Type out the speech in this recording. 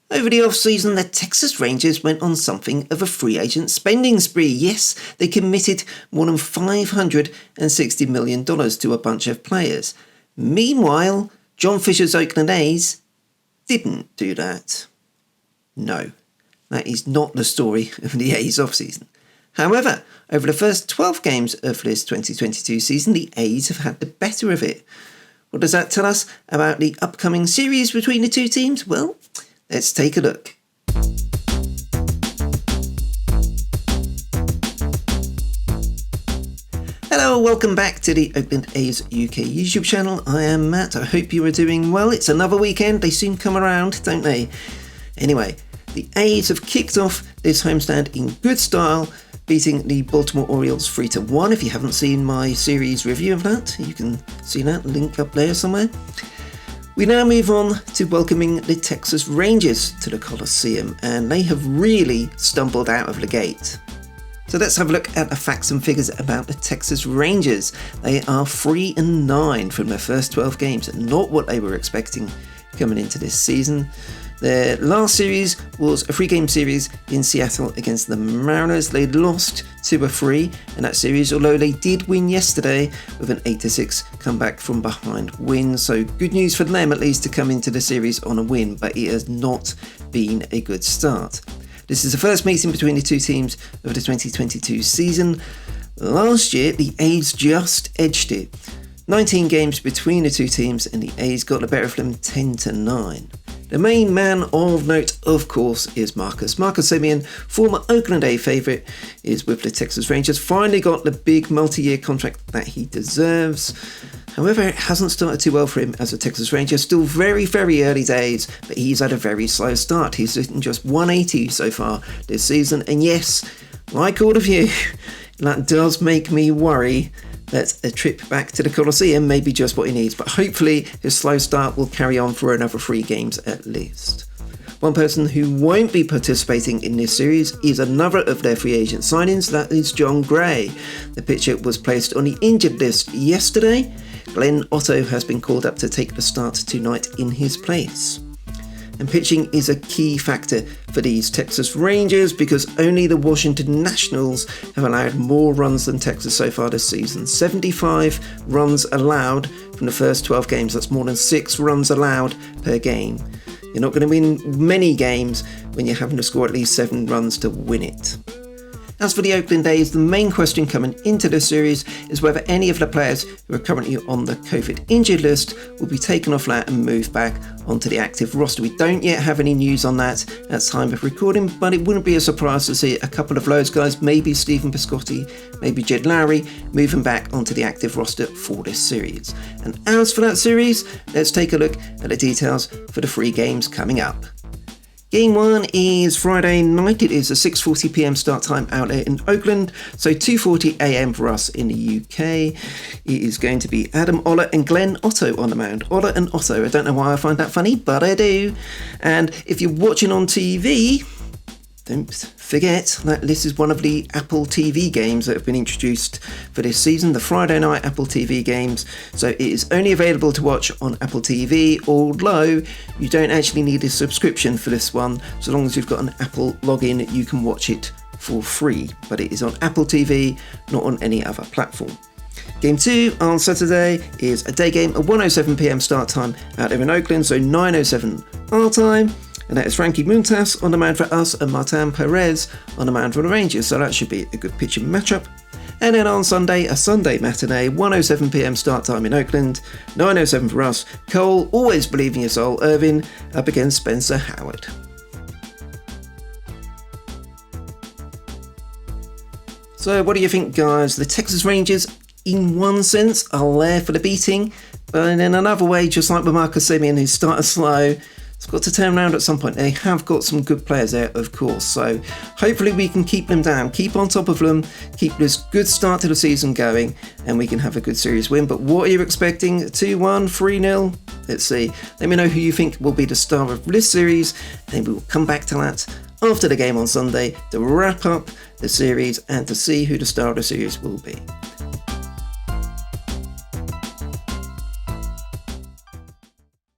Over the off-season, the Texas Rangers went on something of a free agent spending spree. Yes, they committed more than $560 million to a bunch of players. Meanwhile, John Fisher's Oakland A's didn't do that. No, that is not the story of the A's off-season. However, over the first 12 games of this 2022 season, the A's have had the better of it. What does that tell us about the upcoming series between the two teams? Well, let's take a look. Hello, welcome back to the Oakland A's UK YouTube channel. I am Matt. I hope you are doing well. It's another weekend. They soon come around, don't they? Anyway, the A's have kicked off this homestand in good style, beating the Baltimore Orioles 3-1. If you haven't seen my series review of that, you can see that link up there somewhere. We now move on to welcoming the Texas Rangers to the Coliseum, and they have really stumbled out of the gate. So let's have a look at the facts and figures about the Texas Rangers. They are 3-9 from their first 12 games, not what they were expecting coming into this season. Their last series was a 3-game series in Seattle against the Mariners. They lost 2-3 in that series, although they did win yesterday with an 8-6 comeback from behind win. So good news for them at least to come into the series on a win, but it has not been a good start. This is the first meeting between the two teams of the 2022 season. Last year, the A's just edged it. 19 games between the two teams, and the A's got the better of them 10-9. The main man of note, of course, is Marcus Semien, former Oakland A favourite, is with the Texas Rangers. Finally got the big multi-year contract that he deserves. However, it hasn't started too well for him as a Texas Ranger. Still very, very early days, but he's had a very slow start. He's hitting just 180 so far this season. And yes, like all of you, that does make me worry that a trip back to the Coliseum may be just what he needs, but hopefully his slow start will carry on for another 3 games at least. One person who won't be participating in this series is another of their free agent signings, that is Jon Gray. The pitcher was placed on the injured list yesterday. Glenn Otto has been called up to take the start tonight in his place. And pitching is a key factor for these Texas Rangers because only the Washington Nationals have allowed more runs than Texas so far this season. 75 runs allowed from the first 12 games. That's more than 6 runs allowed per game. You're not going to win many games when you're having to score at least 7 runs to win it. As for the Oakland A's, the main question coming into this series is whether any of the players who are currently on the COVID injured list will be taken off that and moved back onto the active roster. We don't yet have any news on that at time of recording, but it wouldn't be a surprise to see a couple of those guys, maybe Stephen Piscotty, maybe Jed Lowry, moving back onto the active roster for this series. And as for that series, let's take a look at the details for the 3 games coming up. Game 1 is Friday night. It is a 6:40pm start time out there in Oakland, so 2:40am for us in the UK. It is going to be Adam Oller and Glenn Otto on the mound. Oller and Otto, I don't know why I find that funny, but I do. And if you're watching on TV, don't forget that this is one of the Apple TV games that have been introduced for this season, the Friday night Apple TV games. So it is only available to watch on Apple TV, although you don't actually need a subscription for this one. So long as you've got an Apple login, you can watch it for free. But it is on Apple TV, not on any other platform. Game 2 on Saturday is a day game, a 1:07pm start time out there in Oakland, so 9:07 our time. And that is Frankie Montas on the mound for us and Martin Perez on the mound for the Rangers, so that should be a good pitching matchup. And then on Sunday, a Sunday matinee, 1:07pm start time in Oakland, 9:07 for us. Cole, always believe in your soul, Irvin, up against Spencer Howard. So what do you think, guys? The Texas Rangers, in one sense, are there for the beating, but in another way, just like with Marcus Semien, who started slow, it's got to turn around at some point. They have got some good players there, of course, so hopefully we can keep them down, keep on top of them, keep this good start to the season going, and we can have a good series win. But what are you expecting? 2-1, 3-0? Let's see. Let me know who you think will be the star of this series, and we will come back to that after the game on Sunday to wrap up the series and to see who the star of the series will be.